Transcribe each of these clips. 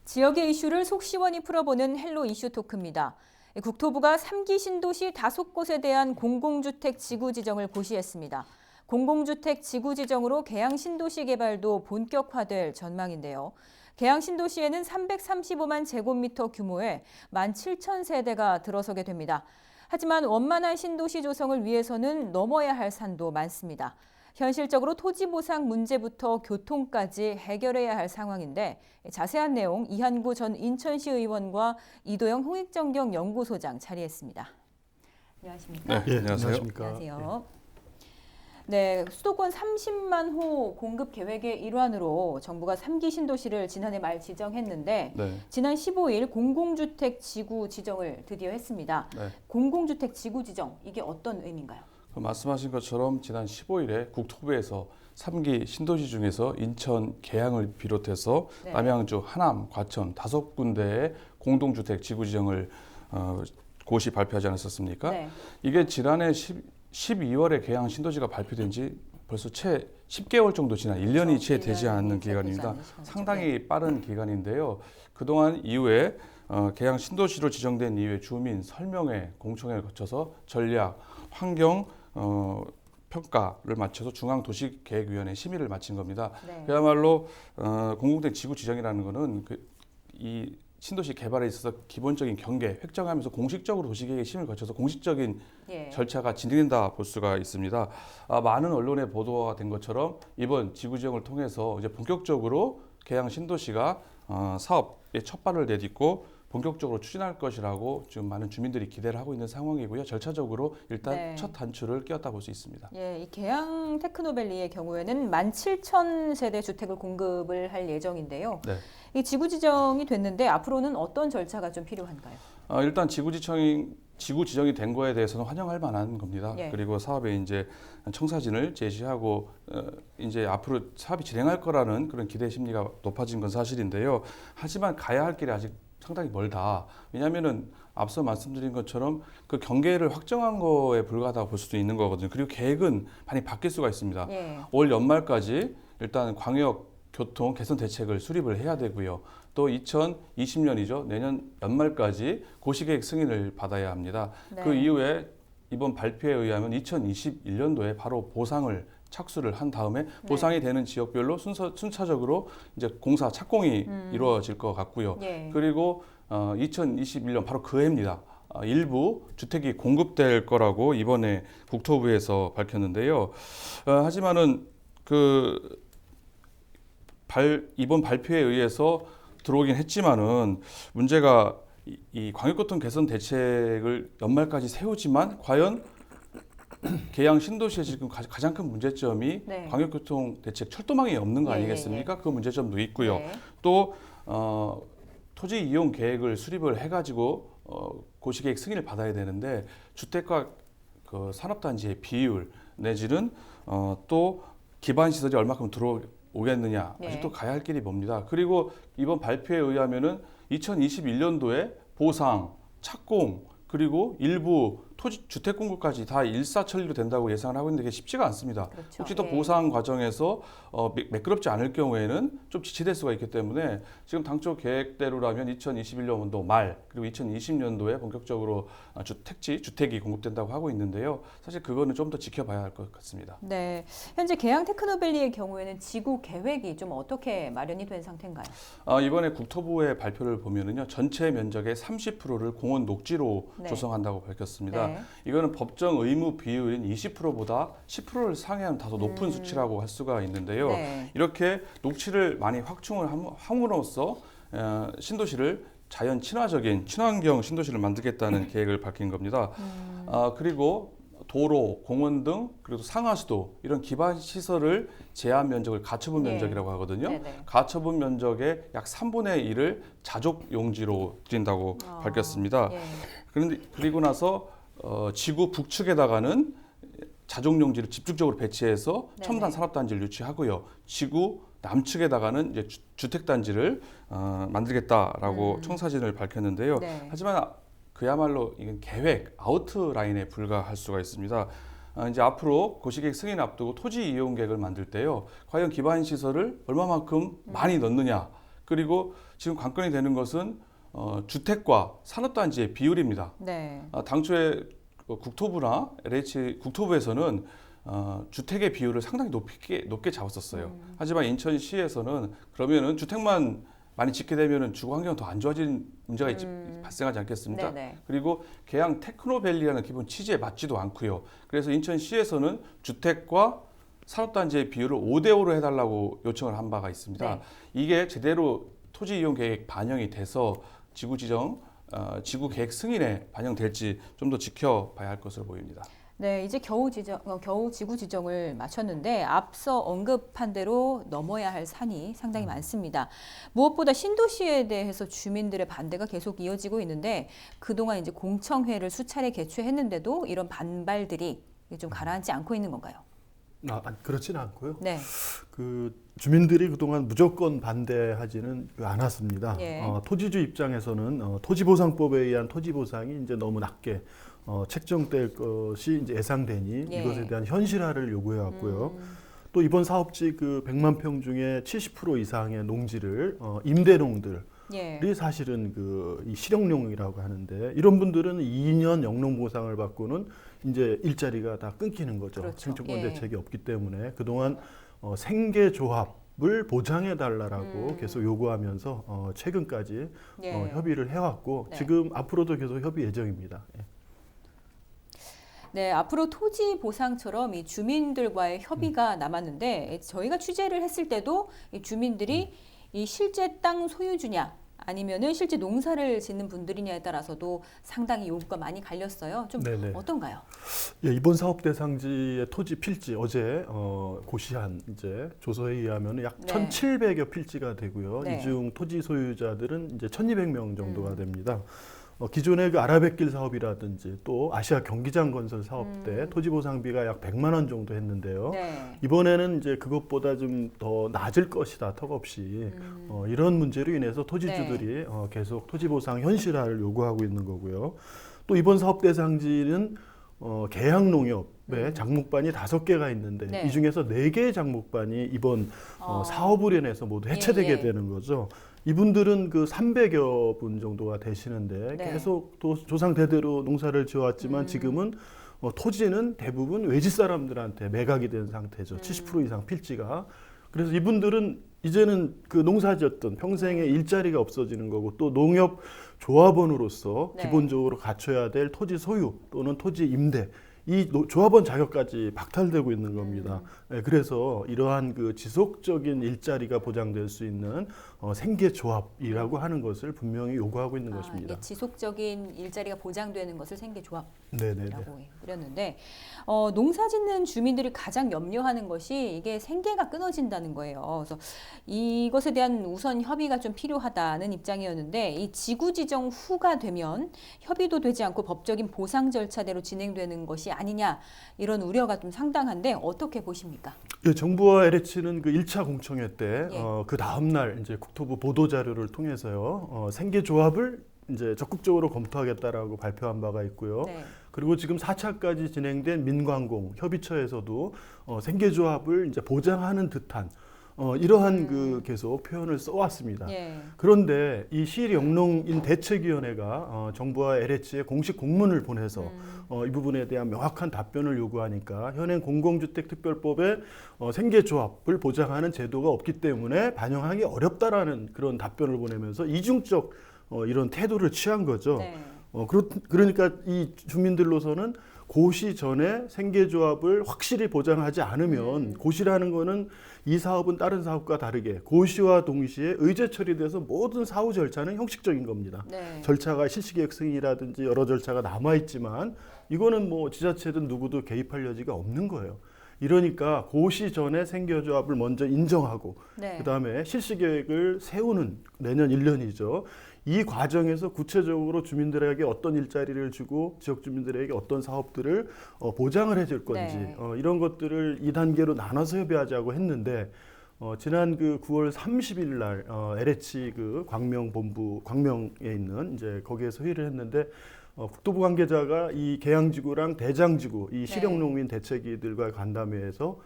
지역의 이슈를 속 시원히 풀어보는 헬로 이슈 토크입니다. 국토부가 3기 신도시 5곳에 대한 공공주택 지구 지정을 고시했습니다. 공공주택 지구 지정으로 계양 신도시 개발도 본격화될 전망인데요. 계양 신도시에는 335만 제곱미터 규모의 17,000세대가 들어서게 됩니다. 하지만 원만한 신도시 조성을 위해서는 넘어야 할 산도 많습니다. 현실적으로 토지 보상 문제부터 교통까지 해결해야 할 상황인데 자세한 내용 이한구 전 인천시 의원과 이도영 홍익정경연구소장 자리했습니다. 안녕하십니까? 네, 안녕하세요. 안녕하세요. 네, 수도권 30만 호 공급 계획의 일환으로 정부가 3기 신도시를 지난해 말 지정했는데 지난 15일 공공주택 지구 지정을 드디어 했습니다. 공공주택 지구 지정, 이게 어떤 의미인가요? 말씀하신 것처럼 지난 15일에 국토부에서 3기 신도시 중에서 인천 계양을 비롯해서 남양주, 하남, 과천 5군데의 공동주택 지구 지정을 고시 발표하지 않았었습니까? 이게 지난해 12월에 계양 신도시가 발표된 지 벌써 채 10개월 정도 지난 1년이 채 되지 않는 기간입니다. 상당히 빠른 기간인데요. 그동안 이후에 계양 신도시로 지정된 이후에 주민 설명회, 공청회를 거쳐서 전략, 환경, 평가를 마쳐서 중앙도시계획위원회 심의를 마친 겁니다. 그야말로 공공주택 지구 지정이라는 것은 이 신도시 개발에 있어서 기본적인 경계, 획정하면서 공식적으로 도시계획 심의를 거쳐서 공식적인 절차가 진행된다 볼 수가 있습니다. 많은 언론에 보도가 된 것처럼 이번 지구 지정을 통해서 이제 본격적으로 계양 신도시가 사업의 첫 발을 내딛고 본격적으로 추진할 것이라고 지금 많은 주민들이 기대를 하고 있는 상황이고요. 절차적으로 일단 첫 단추를 끼웠다 볼 수 있습니다. 이 계양 테크노밸리의 경우에는 17,000세대 주택을 공급을 할 예정인데요. 이 지구 지정이 됐는데 앞으로는 어떤 절차가 좀 필요한가요? 일단 지구 지정이 된 거에 대해서는 환영할 만한 겁니다. 그리고 사업에 이제 청사진을 제시하고 이제 앞으로 사업이 진행할 거라는 그런 기대 심리가 높아진 건 사실인데요. 하지만 가야 할 길이 아직 상당히 멀다. 왜냐하면은 앞서 말씀드린 것처럼 그 경계를 확정한 거에 불과하다고 볼 수도 있는 거거든요. 그리고 계획은 많이 바뀔 수가 있습니다. 올 연말까지 일단 광역 교통 개선 대책을 수립을 해야 되고요. 또 2020년이죠. 내년 연말까지 고시계획 승인을 받아야 합니다. 그 이후에 이번 발표에 의하면 2021년도에 바로 보상을 착수를 한 다음에 보상이 되는 지역별로 순차적으로 이제 공사 착공이 이루어질 것 같고요. 그리고 2021년 바로 그 해입니다. 일부 주택이 공급될 거라고 이번에 국토부에서 밝혔는데요. 하지만은 이번 발표에 의해서 들어오긴 했지만은 문제가 이 광역교통 개선 대책을 연말까지 세우지만 과연 계양 신도시의 지금 가장 큰 문제점이 광역교통 대책 철도망이 없는 거 아니겠습니까? 그 문제점도 있고요. 또 토지 이용 계획을 수립을 해가지고 고시계획 승인을 받아야 되는데 주택과 그 산업단지의 비율 내지는 또 기반 시설이 얼마큼 들어오겠느냐 아직도 가야 할 길이 멉니다. 그리고 이번 발표에 의하면은 2021년도에 보상, 착공 그리고 일부 토지 주택 공급까지 다 일사천리로 된다고 예상을 하고 있는데 그게 쉽지가 않습니다. 혹시 또 보상 과정에서 매끄럽지 않을 경우에는 좀 지체될 수가 있기 때문에 지금 당초 계획대로라면 2021년도 말 그리고 2020년도에 본격적으로 주택이 공급된다고 하고 있는데요. 사실 그거는 좀 더 지켜봐야 할 것 같습니다. 현재 계양 테크노밸리의 경우에는 지구 계획이 좀 어떻게 마련이 된 상태인가요? 이번에 국토부의 발표를 보면은요, 전체 면적의 30%를 공원 녹지로 조성한다고 밝혔습니다. 이거는 법정 의무 비율인 20%보다 10%를 상회하는 다소 높은 수치라고 할 수가 있는데요. 이렇게 녹지를 많이 확충을 함으로써 신도시를 자연 친화적인 친환경 신도시를 만들겠다는 계획을 밝힌 겁니다. 그리고 도로, 공원 등 그리고 상하수도 이런 기반 시설을 제한 면적을 가처분 면적이라고 하거든요. 가처분 면적의 약 3분의 1을 자족 용지로 드린다고 밝혔습니다. 그리고 나서 지구 북측에다가는 자족용지를 집중적으로 배치해서 첨단 산업단지를 유치하고요. 지구 남측에다가는 이제 주택단지를 만들겠다라고 청사진을 밝혔는데요. 하지만 그야말로 이건 계획, 아웃라인에 불과할 수가 있습니다. 이제 앞으로 고시계획 승인 앞두고 토지 이용 계획을 만들 때요. 과연 기반 시설을 얼마만큼 많이 넣느냐. 그리고 지금 관건이 되는 것은 주택과 산업단지의 비율입니다. 네. 당초에 국토부나 LH 국토부에서는 주택의 비율을 상당히 높게 잡았었어요. 하지만 인천시에서는 그러면은 주택만 많이 짓게 되면은 주거 환경이 더 안 좋아지는 문제가 발생하지 않겠습니까? 네네. 그리고 계양 테크노밸리라는 기본 취지에 맞지도 않고요. 그래서 인천시에서는 주택과 산업단지의 비율을 5대5로 해달라고 요청을 한 바가 있습니다. 네. 이게 제대로 토지 이용 계획 반영이 돼서 지구 지정, 지구 계획 승인에 반영될지 좀 더 지켜봐야 할 것으로 보입니다. 네, 이제 겨우 지구 지정을 마쳤는데 앞서 언급한 대로 넘어야 할 산이 상당히 많습니다. 무엇보다 신도시에 대해서 주민들의 반대가 계속 이어지고 있는데 그동안 이제 공청회를 수차례 개최했는데도 이런 반발들이 좀 가라앉지 않고 있는 건가요? 그렇지는 않고요. 네. 그 주민들이 그동안 무조건 반대하지는 않았습니다. 예. 토지주 입장에서는 토지보상법에 의한 토지보상이 이제 너무 낮게 책정될 것이 이제 예상되니 예. 이것에 대한 현실화를 요구해 왔고요. 또 이번 사업지 그 100만 평 중에 70% 이상의 농지를 임대농들이 예. 사실은 이 실용농이라고 하는데 이런 분들은 2년 영농보상을 받고는 이제 일자리가 다 끊기는 거죠. 그렇죠. 생존권 예. 대책이 없기 때문에 그동안 생계조합을 보장해 달라고 계속 요구하면서 최근까지 예. 협의를 해왔고 네. 지금 앞으로도 계속 협의 예정입니다. 예. 네, 앞으로 토지 보상처럼 이 주민들과의 협의가 남았는데 저희가 취재를 했을 때도 이 주민들이 이 실제 땅 소유주냐 아니면은 실제 농사를 짓는 분들이냐에 따라서도 상당히 요구가 많이 갈렸어요. 좀 네네. 어떤가요? 예, 이번 사업 대상지의 토지 필지 어제 고시한 이제 조서에 의하면 약 네. 1,700여 필지가 되고요. 네. 이 중 토지 소유자들은 이제 1,200명 정도가 됩니다. 기존의 그 아라뱃길 사업이라든지 또 아시아 경기장 건설 사업 때 토지 보상비가 약 100만 원 정도 했는데요. 네. 이번에는 이제 그것보다 좀 더 낮을 것이다 턱없이 이런 문제로 인해서 토지주들이 계속 토지 보상 현실화를 요구하고 있는 거고요. 또 이번 사업 대상지는 계양 농협에 장목반이 5개가 있는데 네. 이 중에서 4개의 장목반이 이번 사업으로 인해서 모두 해체되게 예. 되는 거죠. 이분들은 그 300여 분 정도가 되시는데 네. 계속 또 조상 대대로 농사를 지어왔지만 지금은 토지는 대부분 외지 사람들한테 매각이 된 상태죠. 70% 이상 필지가. 그래서 이분들은 이제는 그 농사지었던 평생의 일자리가 없어지는 거고 또 농협 조합원으로서 네. 기본적으로 갖춰야 될 토지 소유 또는 토지 임대 이 조합원 자격까지 박탈되고 있는 겁니다. 네, 그래서 이러한 그 지속적인 일자리가 보장될 수 있는 생계조합이라고 하는 것을 분명히 요구하고 있는 것입니다. 이게 지속적인 일자리가 보장되는 것을 생계조합 네네네. 라고 그렸는데 농사짓는 주민들이 가장 염려하는 것이 이게 생계가 끊어진다는 거예요. 그래서 이것에 대한 우선 협의가 좀 필요하다는 입장이었는데 이 지구 지정 후가 되면 협의도 되지 않고 법적인 보상 절차대로 진행되는 것이 아니냐 이런 우려가 좀 상당한데 어떻게 보십니까? 예, 정부와 LH는 그 1차 공청회 때 예. 그 다음 날 이제 국토부 보도 자료를 통해서요 생계조합을 이제 적극적으로 검토하겠다라고 발표한 바가 있고요. 네. 그리고 지금 4차까지 진행된 민관공 협의처에서도 생계조합을 이제 보장하는 듯한 이러한 그 계속 표현을 써왔습니다. 예. 그런데 이 시일영농인 대책위원회가 정부와 LH에 공식 공문을 보내서 이 부분에 대한 명확한 답변을 요구하니까 현행 공공주택특별법에 생계조합을 보장하는 제도가 없기 때문에 반영하기 어렵다라는 그런 답변을 보내면서 이중적 이런 태도를 취한 거죠. 네. 그러니까 이 주민들로서는 고시 전에 생계조합을 확실히 보장하지 않으면 고시라는 거는 이 사업은 다른 사업과 다르게 고시와 동시에 의제 처리돼서 모든 사후 절차는 형식적인 겁니다. 네. 절차가 실시계획 승인이라든지 여러 절차가 남아있지만 이거는 뭐 지자체든 누구도 개입할 여지가 없는 거예요. 이러니까 고시 전에 생계조합을 먼저 인정하고 네. 그다음에 실시계획을 세우는 내년 1년이죠. 이 과정에서 구체적으로 주민들에게 어떤 일자리를 주고 지역 주민들에게 어떤 사업들을 보장을 해줄 건지 네. 이런 것들을 2단계로 나눠서 협의하자고 했는데 지난 그 9월 30일 날 LH 그 광명에 있는 이제 거기에서 회의를 했는데 국토부 관계자가 이 계양지구랑 대장지구 이 실용농민 대책위들과의 간담회에서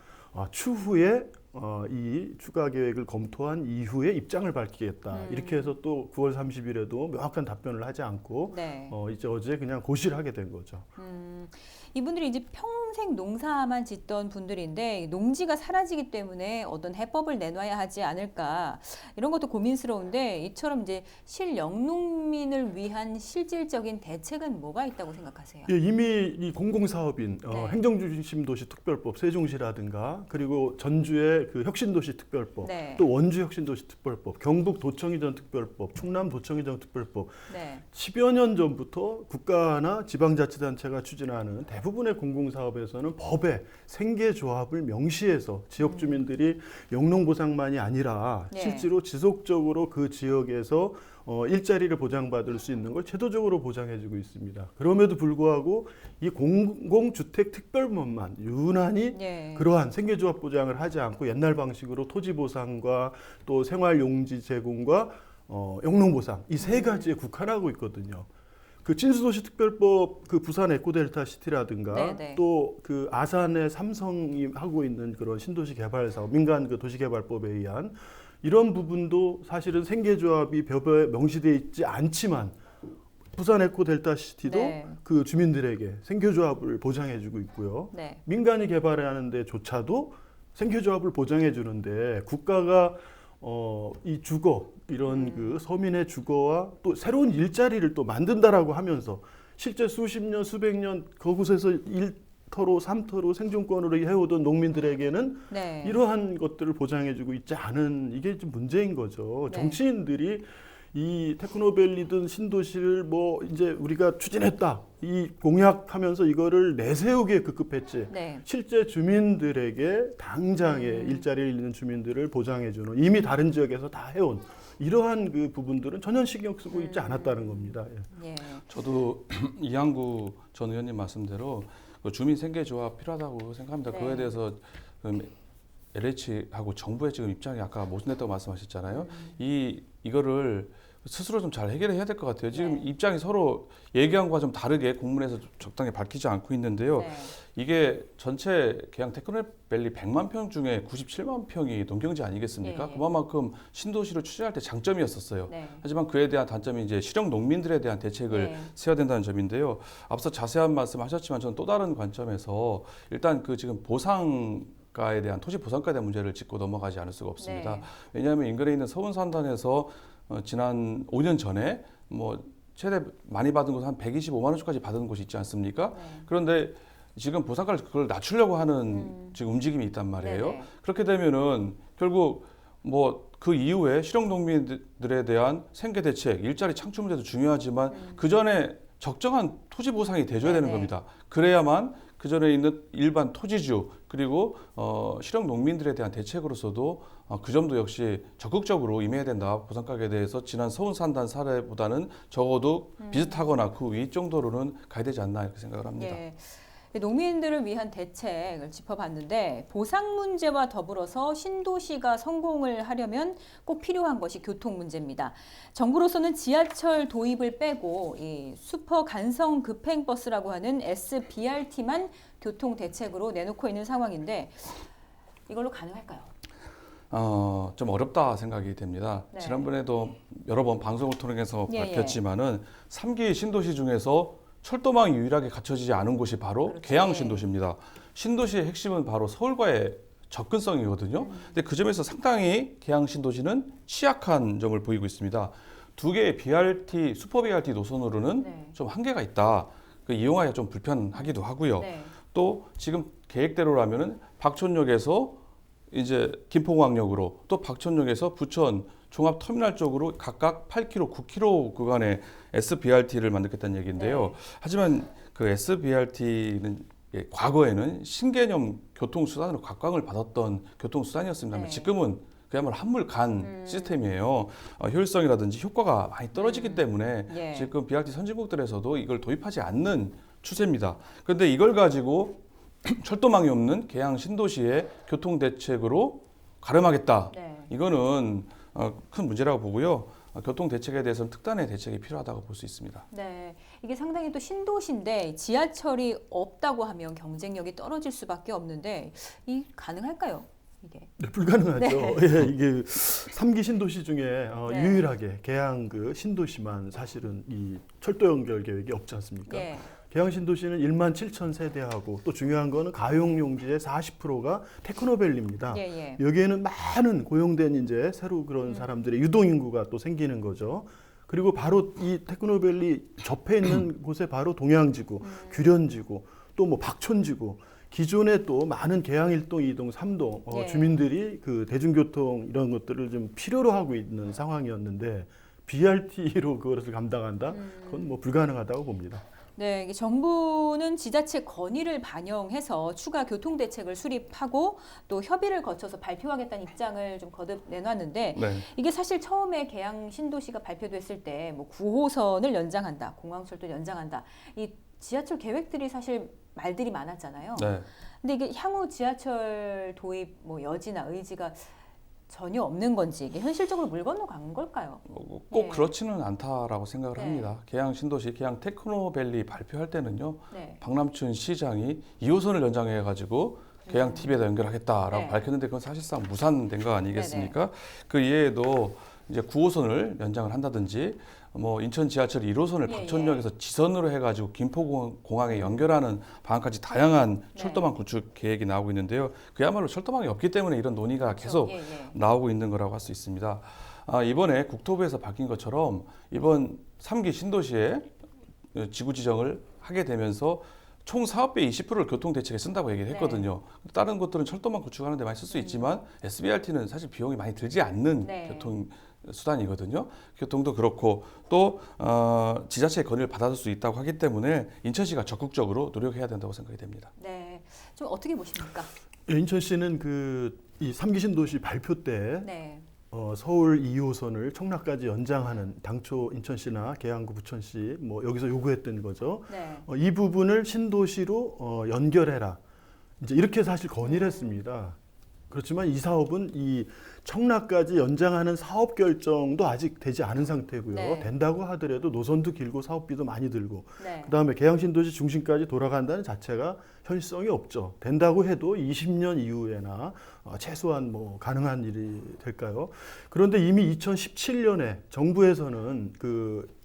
추후에 이 추가 계획을 검토한 이후에 입장을 밝히겠다. 이렇게 해서 또 9월 30일에도 명확한 답변을 하지 않고 네. 이제 어제 그냥 고시를 하게 된 거죠. 이분들이 이제 평생 농사만 짓던 분들인데 농지가 사라지기 때문에 어떤 해법을 내놔야 하지 않을까 이런 것도 고민스러운데 이처럼 이제 실영농민을 위한 실질적인 대책은 뭐가 있다고 생각하세요? 예, 이미 이 공공사업인 네. 행정중심도시특별법 세종시라든가 그리고 전주의 그 혁신도시특별법 네. 또 원주 혁신도시특별법 경북도청이전 특별법 충남도청이전 특별법 네. 10여 년 전부터 국가나 지방자치단체가 추진하는 대부분의 공공사업에서는 법에 생계조합을 명시해서 지역 주민들이 영농보상만이 아니라 네. 실제로 지속적으로 그 지역에서 일자리를 보장받을 수 있는 걸 제도적으로 보장해주고 있습니다. 그럼에도 불구하고 이 공공주택 특별법만 유난히 네. 그러한 생계조합 보장을 하지 않고 옛날 방식으로 토지 보상과 또 생활용지 제공과 영농보상 이 세 가지에 국한하고 있거든요. 그 진수도시특별법, 그 부산 에코델타 시티라든가 네네. 또 그 아산의 삼성이 하고 있는 그런 신도시 개발 사업, 민간 그 도시개발법에 의한 이런 부분도 사실은 생계조합이 법에 명시되어 있지 않지만 부산 에코델타 시티도 네. 그 주민들에게 생계조합을 보장해주고 있고요. 네. 민간이 개발하는 데조차도 생계조합을 보장해 주는데 국가가 이 주거 이런 그 서민의 주거와 또 새로운 일자리를 또 만든다라고 하면서 실제 수십 년 수백 년 그곳에서 1터로 3터로 생존권으로 해오던 농민들에게는 네. 이러한 것들을 보장해 주고 있지 않은 이게 좀 문제인 거죠. 네. 정치인들이 이 테크노밸리든 신도시를 뭐 이제 우리가 추진했다 이 공약하면서 이거를 내세우기에 급급했지 네. 실제 주민들에게 당장에 일자리를 잃는 주민들을 보장해주는 이미 다른 지역에서 다 해온 이러한 그 부분들은 전혀 신경 쓰고 있지 않았다는 겁니다. 예. 예. 저도 이항구 전 의원님 말씀대로 그 주민 생계조합 필요하다고 생각합니다. 네. 그거에 대해서 LH하고 정부의 지금 입장이 아까 모순됐다고 말씀하셨잖아요. 이거를 스스로 좀 잘 해결해야 될 것 같아요. 지금 네. 입장이 서로 얘기한 거와 좀 다르게 공문에서 적당히 밝히지 않고 있는데요. 네. 이게 전체 계양 테크노밸리 100만 평 중에 97만 평이 농경지 아니겠습니까? 예. 그만큼 신도시를 추진할 때 장점이었었어요. 네. 하지만 그에 대한 단점이 이제 실형 농민들에 대한 대책을 네. 세워야 된다는 점인데요. 앞서 자세한 말씀하셨지만 저는 또 다른 관점에서 일단 그 지금 보상가에 대한 토지 보상가에 대한 문제를 짚고 넘어가지 않을 수가 없습니다. 네. 왜냐하면 인근에 있는 서운산단에서 지난 5년 전에 뭐 최대 많이 받은 곳은 한 125만 원까지 받은 곳이 있지 않습니까? 네. 그런데 지금 보상가를 그걸 낮추려고 하는 지금 움직임이 있단 말이에요. 네네. 그렇게 되면은 결국 뭐 그 이후에 실형 농민들에 대한 생계 대책, 일자리 창출 문제도 중요하지만 그 전에 적정한 토지 보상이 돼줘야 되는 네네. 겁니다. 그래야만 그 전에 있는 일반 토지주 그리고 실형 농민들에 대한 대책으로서도 그 점도 역시 적극적으로 임해야 된다. 보상가격에 대해서 지난 서운산단 사례보다는 적어도 비슷하거나 그 위 정도로는 가야 되지 않나 이렇게 생각을 합니다. 예. 농민들을 위한 대책을 짚어봤는데 보상 문제와 더불어서 신도시가 성공을 하려면 꼭 필요한 것이 교통 문제입니다. 정부로서는 지하철 도입을 빼고 이 슈퍼 간성 급행 버스라고 하는 SBRT만 교통 대책으로 내놓고 있는 상황인데 이걸로 가능할까요? 좀 어렵다 생각이 됩니다. 네. 지난번에도 여러 번 방송을 통해서 예, 밝혔지만은 3기 신도시 중에서 철도망이 유일하게 갖춰지지 않은 곳이 바로 그렇죠. 계양 신도시입니다. 신도시의 핵심은 바로 서울과의 접근성이거든요. 근데 그 점에서 상당히 계양 신도시는 취약한 점을 보이고 있습니다. 두 개의 BRT, 슈퍼 BRT 노선으로는 네. 좀 한계가 있다. 그 이용하기가 좀 불편하기도 하고요. 네. 또 지금 계획대로라면은 박천역에서 이제 김포공항역으로 또 박천역에서 부천 종합터미널 쪽으로 각각 8km, 9km 구간의 SBRT를 만들겠다는 얘기인데요. 네. 하지만 그 SBRT는 과거에는 신개념 교통수단으로 각광을 받았던 교통수단이었습니다만 네. 지금은 그야말로 한물간 시스템이에요. 효율성이라든지 효과가 많이 떨어지기 때문에 예. 지금 BRT 선진국들에서도 이걸 도입하지 않는 추세입니다. 그런데 이걸 가지고 철도망이 없는 계양 신도시의 교통 대책으로 가름하겠다. 네. 이거는 큰 문제라고 보고요. 교통 대책에 대해서는 특단의 대책이 필요하다고 볼 수 있습니다. 네, 이게 상당히 또 신도시인데 지하철이 없다고 하면 경쟁력이 떨어질 수밖에 없는데 이 가능할까요? 이게. 네, 불가능하죠. 네. 예, 이게 3기 신도시 중에 네. 유일하게 계양 그 신도시만 사실은 이 철도 연결 계획이 없지 않습니까? 예. 계양 신도시는 1만 7천 세대하고 또 중요한 거는 가용 용지의 40%가 테크노밸리입니다. 예, 예. 여기에는 많은 고용된 이제 새로 그런 사람들의 유동 인구가 또 생기는 거죠. 그리고 바로 이 테크노밸리 접해 있는 곳에 바로 동양지구, 규련지구, 또 뭐 박촌지구, 기존에 또 많은 계양 1동, 2동, 3동 예. 주민들이 그 대중교통 이런 것들을 좀 필요로 하고 있는 상황이었는데 BRT로 그것을 감당한다? 그건 뭐 불가능하다고 봅니다. 네, 이게 정부는 지자체 건의를 반영해서 추가 교통 대책을 수립하고 또 협의를 거쳐서 발표하겠다는 입장을 좀 거듭 내놨는데 네. 이게 사실 처음에 계양 신도시가 발표됐을 때 뭐 9호선을 연장한다, 공항철도 연장한다, 이 지하철 계획들이 사실 말들이 많았잖아요. 네. 근데 이게 향후 지하철 도입 뭐 여지나 의지가 전혀 없는 건지 이게 현실적으로 물 건너간 걸까요? 꼭 네. 그렇지는 않다라고 생각을 네. 합니다. 계양 신도시, 계양 테크노밸리 발표할 때는요. 네. 박남춘 시장이 2호선을 연장해가지고 계양 TV에다 연결하겠다라고 네. 밝혔는데 그건 사실상 무산된 거 아니겠습니까? 그 이외에도 이제 9호선을 연장을 한다든지 뭐 인천 지하철 1호선을 예, 박천역에서 지선으로 해가지고 김포공항에 연결하는 방안까지 다양한 네. 철도망 구축 계획이 나오고 있는데요. 그야말로 철도망이 없기 때문에 이런 논의가 계속 예, 예. 나오고 있는 거라고 할 수 있습니다. 이번에 국토부에서 바뀐 것처럼 이번 3기 신도시에 지구 지정을 하게 되면서 총 사업비의 20%를 교통 대책에 쓴다고 얘기를 했거든요. 다른 것들은 철도망 구축하는 데 많이 쓸 수 있지만 SBRT는 사실 비용이 많이 들지 않는 네. 교통 수단이거든요. 교통도 그렇고 또 지자체의 건의를 받아줄 수 있다고 하기 때문에 인천시가 적극적으로 노력해야 된다고 생각이 됩니다. 네, 좀 어떻게 보십니까? 예, 인천시는 이 3기 신도시 발표 때 네, 서울 2호선을 청라까지 연장하는 당초 인천시나 계양구 부천시 뭐 여기서 요구했던 거죠. 네, 이 부분을 신도시로 연결해라. 이제 이렇게 사실 건의를 했습니다. 그렇지만 이 사업은 이 청라까지 연장하는 사업 결정도 아직 되지 않은 상태고요. 네. 된다고 하더라도 노선도 길고 사업비도 많이 들고 네. 그다음에 계양신도시 중심까지 돌아간다는 자체가 현실성이 없죠. 된다고 해도 20년 이후에나 최소한 뭐 가능한 일이 될까요? 그런데 이미 2017년에 정부에서는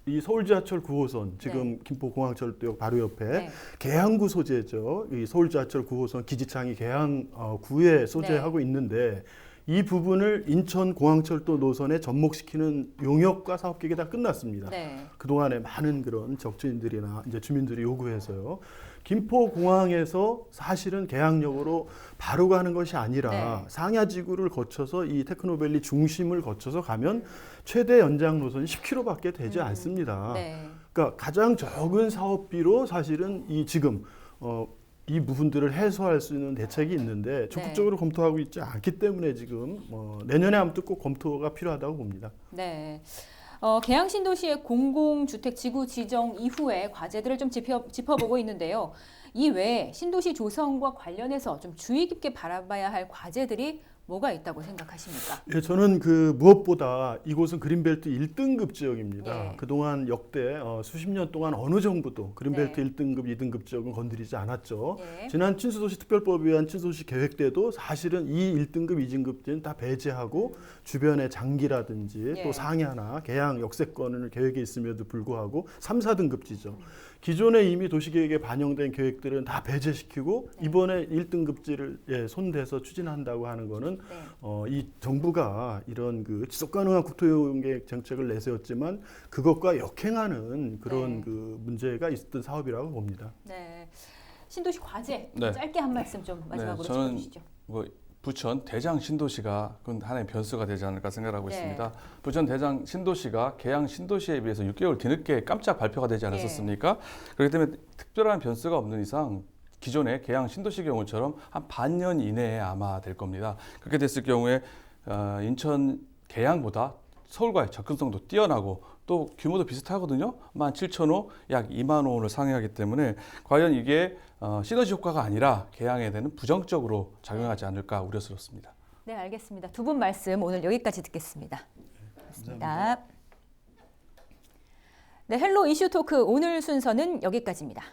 이 서울 지하철 9호선 지금 김포공항철도역 바로 옆에 네. 계양구 소재죠. 이 서울 지하철 9호선 기지창이 계양구에 소재하고 있는데 이 부분을 인천공항철도 노선에 접목시키는 용역과 사업 계획이 다 끝났습니다. 네. 그동안에 많은 그런 적진들이나 이제 주민들이 요구해서요. 김포공항에서 사실은 계양역으로 바로 가는 것이 아니라 네. 상야지구를 거쳐서 이 테크노밸리 중심을 거쳐서 가면 최대 연장 노선이 10km밖에 되지 않습니다. 네. 그러니까 가장 적은 사업비로 사실은 지금 이 부분들을 해소할 수 있는 대책이 있는데 적극적으로 검토하고 있지 않기 때문에 지금 내년에 아무튼 꼭 검토가 필요하다고 봅니다. 네. 계양 신도시의 공공주택 지구 지정 이후에 과제들을 좀 짚어보고 있는데요. 이 외에 신도시 조성과 관련해서 좀 주의 깊게 바라봐야 할 과제들이 뭐가 있다고 생각하십니까? 예, 저는 무엇보다 이곳은 그린벨트 1등급 지역입니다. 예. 그동안 역대 수십 년 동안 어느 정부도 그린벨트 네. 1등급, 2등급 지역은 건드리지 않았죠. 예. 지난 친수도시 특별법에 의한 친수도시 계획 때도 사실은 이 1등급, 2등급들은 다 배제하고 주변에 장기라든지 예. 또 상야나 계양 역세권을 계획에 있음에도 불구하고 3, 4등급지죠. 기존에 이미 도시계획에 반영된 계획들은 다 배제시키고 이번에 1등급지를 손대서 추진한다고 하는 거는 이 정부가 이런 지속 가능한 국토용계획 정책을 내세웠지만 그것과 역행하는 그런 문제가 있었던 사업이라고 봅니다. 네. 신도시 과제 네. 짧게 한 말씀 좀 마지막으로 저는 짚어주시죠. 부천 대장 신도시가 그건 하나의 변수가 되지 않을까 생각하고 네. 있습니다. 부천 대장 신도시가 계양 신도시에 비해서 6개월 뒤늦게 깜짝 발표가 되지 않았었습니까? 그렇기 때문에 특별한 변수가 없는 이상 기존의 계양 신도시 경우처럼 한 반년 이내에 아마 될 겁니다. 그렇게 됐을 경우에 인천 계양보다 서울과의 접근성도 뛰어나고 또 규모도 비슷하거든요. 17,000호, 약 2만 호를 상회하기 때문에 과연 이게 시너지 효과가 아니라 계양에 대한 부정적으로 작용하지 않을까 우려스럽습니다. 네, 알겠습니다. 두 분 말씀 오늘 여기까지 듣겠습니다. 고맙습니다. 네, 헬로 이슈 토크 오늘 순서는 여기까지입니다.